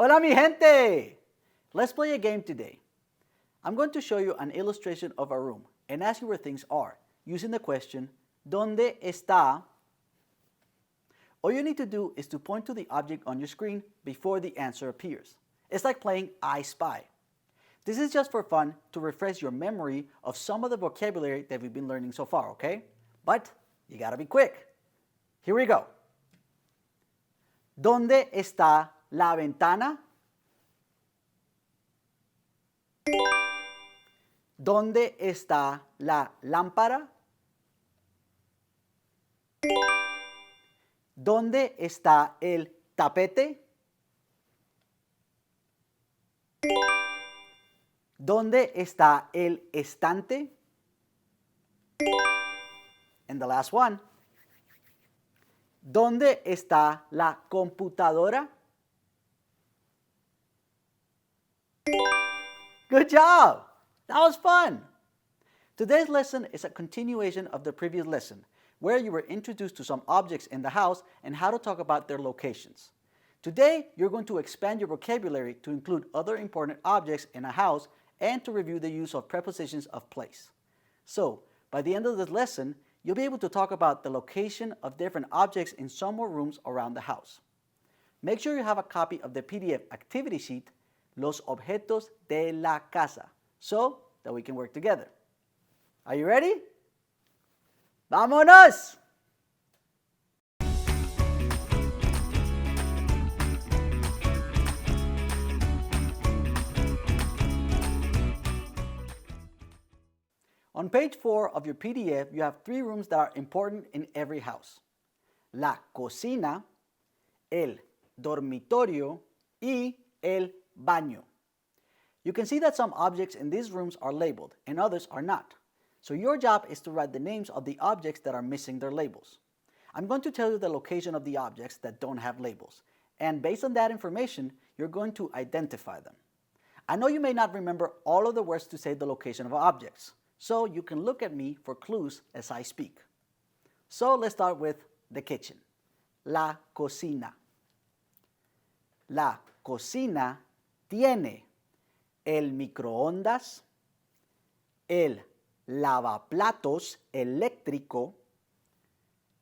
Hola mi gente! Let's play a game today. I'm going to show you an illustration of a room and ask you where things are using the question, ¿Dónde está? All you need to do is to point to the object on your screen before the answer appears. It's like playing I Spy. This is just for fun to refresh your memory of some of the vocabulary that we've been learning so far, okay? But you gotta be quick. Here we go. ¿Dónde está la ventana? ¿Dónde está la lámpara? ¿Dónde está el tapete? ¿Dónde está el estante? And the last one. ¿Dónde está la computadora? Good job! That was fun! Today's lesson is a continuation of the previous lesson, where you were introduced to some objects in the house and how to talk about their locations. Today, you're going to expand your vocabulary to include other important objects in a house and to review the use of prepositions of place. So, by the end of this lesson, you'll be able to talk about the location of different objects in some more rooms around the house. Make sure you have a copy of the PDF activity sheet, Los Objetos de la Casa, so that we can work together. Are you ready? ¡Vámonos! On page 4 of your PDF, you have 3 rooms that are important in every house. La cocina, el dormitorio, y el baño. You can see that some objects in these rooms are labeled and others are not. So your job is to write the names of the objects that are missing their labels. I'm going to tell you the location of the objects that don't have labels. And based on that information, you're going to identify them. I know you may not remember all of the words to say the location of objects, so you can look at me for clues as I speak. So let's start with the kitchen. La cocina. La cocina tiene el microondas, el lavaplatos eléctrico,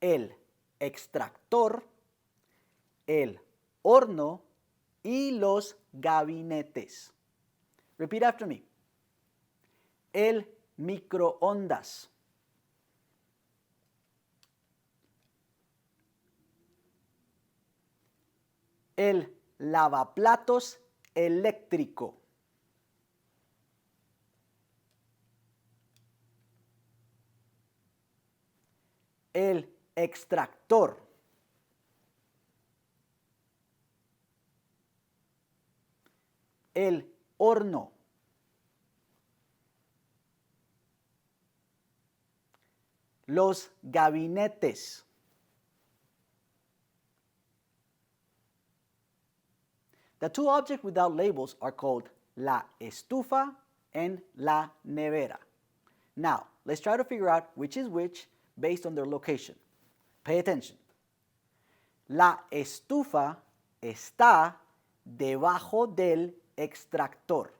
el extractor, el horno y los gabinetes. Repeat after me. El microondas. El lavaplatos eléctrico. El extractor. El horno. Los gabinetes. The 2 objects without labels are called la estufa and la nevera. Now, let's try to figure out which is which based on their location. Pay attention. La estufa está debajo del extractor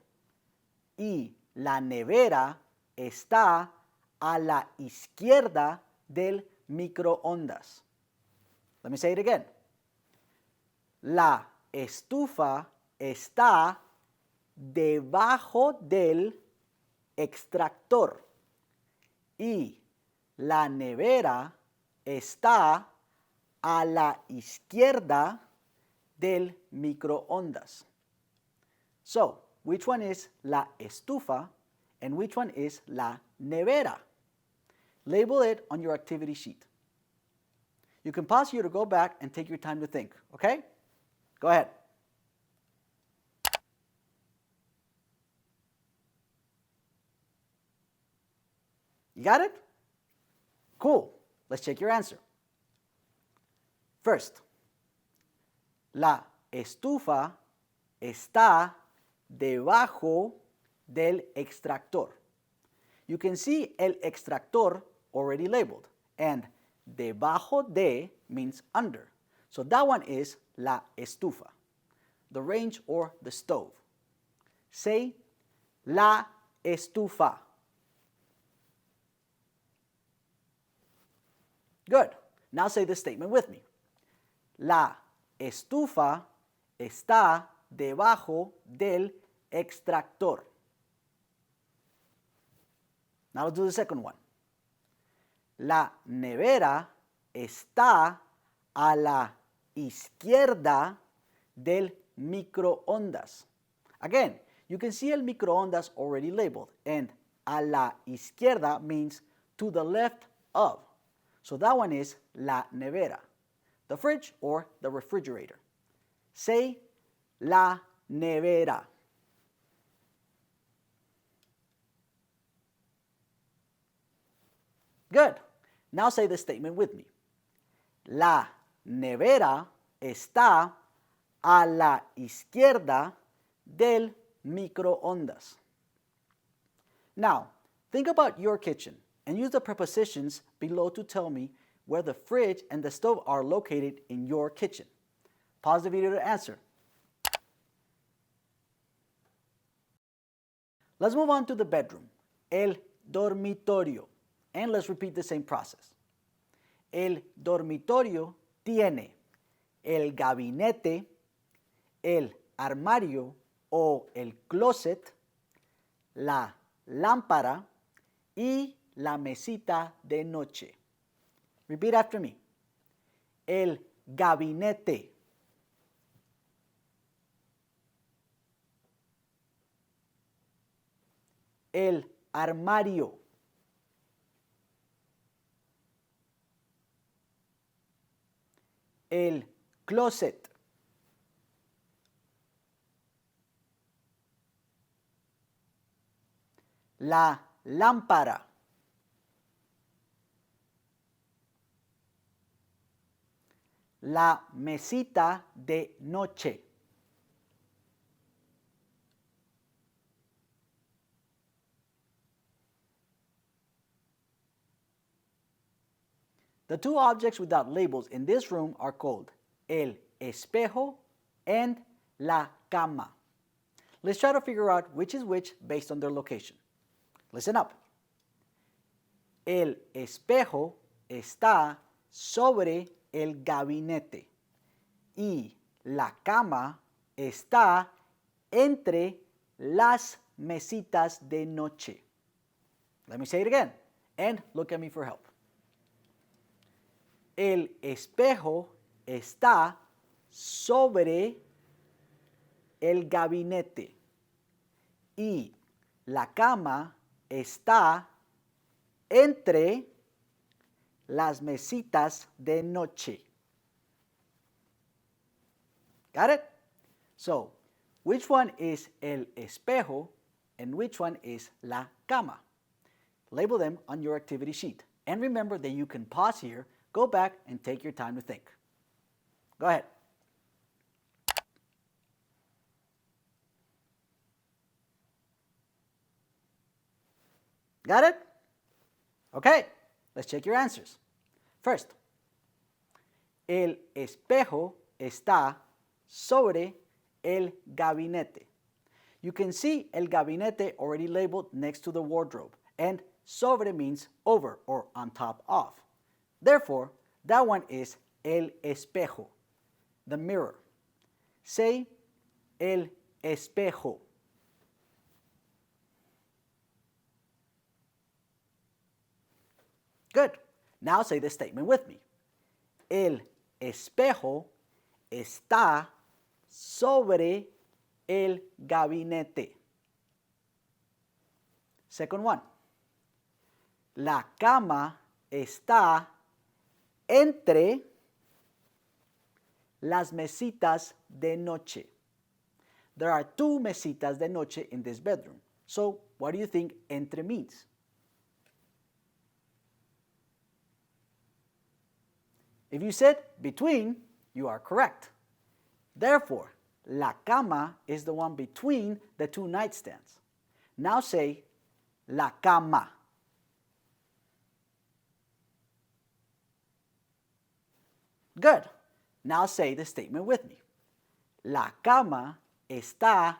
y la nevera está a la izquierda del microondas. Let me say it again. La estufa está debajo del extractor y la nevera está a la izquierda del microondas. So, which one is la estufa and which one is la nevera? Label it on your activity sheet. You can pause here to go back and take your time to think, okay? Go ahead. You got it? Cool. Let's check your answer. First, la estufa está debajo del extractor. You can see el extractor already labeled, and debajo de means under. So that one is la estufa. the range or the stove. Say, la estufa. Good. Now say this statement with me. La estufa está debajo del extractor. Now let's do the second one. La nevera está a la izquierda del microondas. Again, you can see el microondas already labeled, and a la izquierda means to the left of. So that one is la nevera, the fridge or the refrigerator. Say la nevera. Good. Now say the statement with me. La nevera está a la izquierda del microondas. Now, think about your kitchen and use the prepositions below to tell me where the fridge and the stove are located in your kitchen. Pause the video to answer. Let's move on to the bedroom, el dormitorio, and let's repeat the same process. El dormitorio tiene el gabinete, el armario o el closet, la lámpara y la mesita de noche. Repeat after me. El gabinete, el armario, el closet, la lámpara, la mesita de noche. The two objects without labels in this room are called el espejo and la cama. Let's try to figure out which is which based on their location. Listen up. El espejo está sobre el gabinete y la cama está entre las mesitas de noche. Let me say it again and look at me for help. El espejo está sobre el gabinete y la cama está entre las mesitas de noche. Got it? So, which one is el espejo and which one is la cama? Label them on your activity sheet. And remember that you can pause here, go back, and take your time to think. Go ahead. Got it? Okay, let's check your answers. First, el espejo está sobre el gabinete. You can see el gabinete already labeled next to the wardrobe, and sobre means over or on top of. Therefore, that one is el espejo, the mirror. Say el espejo. Good. Now say this statement with me. El espejo está sobre el gabinete. Second one. La cama está entre las mesitas de noche. There are two mesitas de noche in this bedroom. So, what do you think entre means? If you said between, you are correct. Therefore, la cama is the one between the two nightstands. Now say la cama. Good. Now say the statement with me. La cama está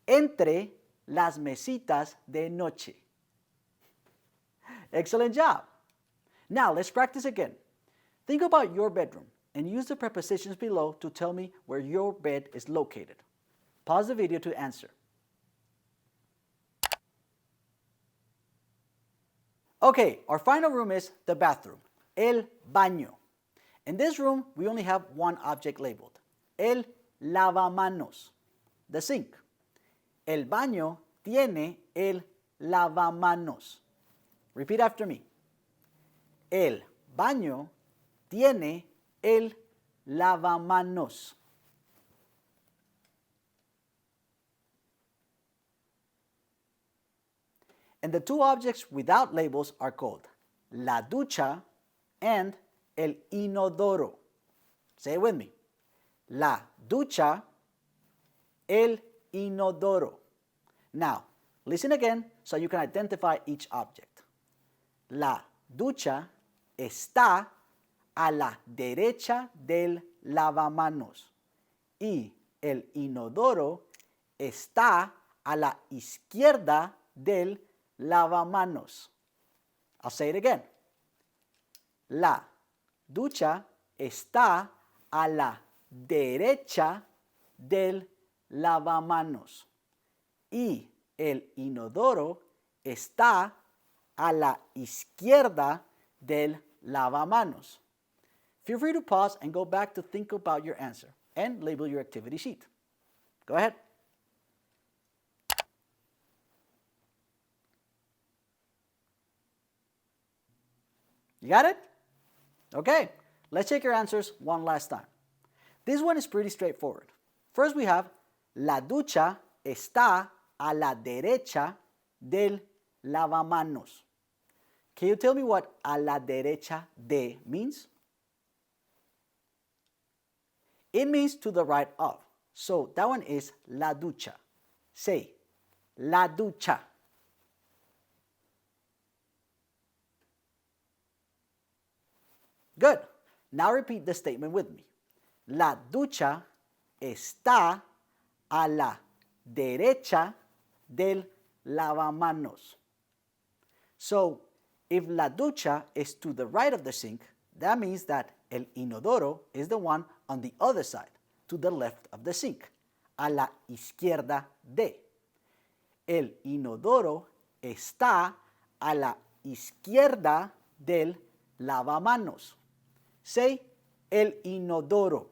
entre las mesitas de noche. Excellent job. Now let's practice again. Think about your bedroom and use the prepositions below to tell me where your bed is located. Pause the video to answer. Okay, our final room is the bathroom, el baño. In this room, we only have one object labeled, el lavamanos, the sink. El baño tiene el lavamanos. Repeat after me. El baño tiene el lavamanos. And the two objects without labels are called la ducha and el inodoro. Say it with me. La ducha, el inodoro. Now, listen again so you can identify each object. La ducha está a la derecha del lavamanos y el inodoro está a la izquierda del lavamanos. I'll say it again. La ducha está a la derecha del lavamanos y el inodoro está a la izquierda del lavamanos. Feel free to pause and go back to think about your answer and label your activity sheet. Go ahead. You got it? Okay, let's check your answers one last time. This one is pretty straightforward. First we have, la ducha está a la derecha del lavamanos. Can you tell me what a la derecha de means? It means to the right of. So that one is la ducha. Say, la ducha. Good. Now repeat the statement with me. La ducha está a la derecha del lavamanos. So, if la ducha is to the right of the sink, that means that el inodoro is the one on the other side, to the left of the sink, a la izquierda de. El inodoro está a la izquierda del lavamanos. Say, el inodoro.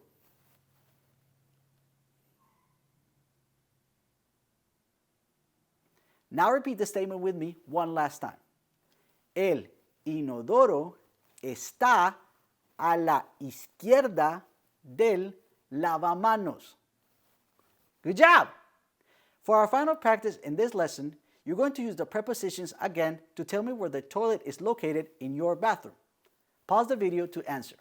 Now repeat the statement with me one last time. El inodoro está a la izquierda del lavamanos. Good job! For our final practice in this lesson, you're going to use the prepositions again to tell me where the toilet is located in your bathroom. Pause the video to answer.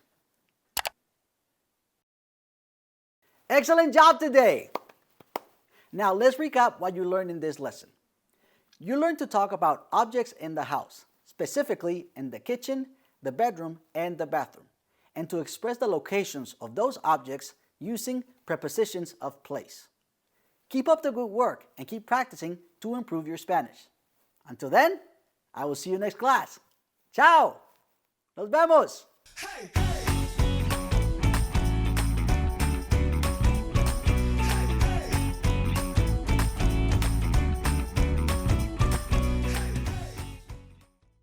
Excellent job today! Now let's recap what you learned in this lesson. You learned to talk about objects in the house, specifically in the kitchen, the bedroom, and the bathroom, and to express the locations of those objects using prepositions of place. Keep up the good work and keep practicing to improve your Spanish. Until then, I will see you next class. Ciao! Nos vemos! Hey.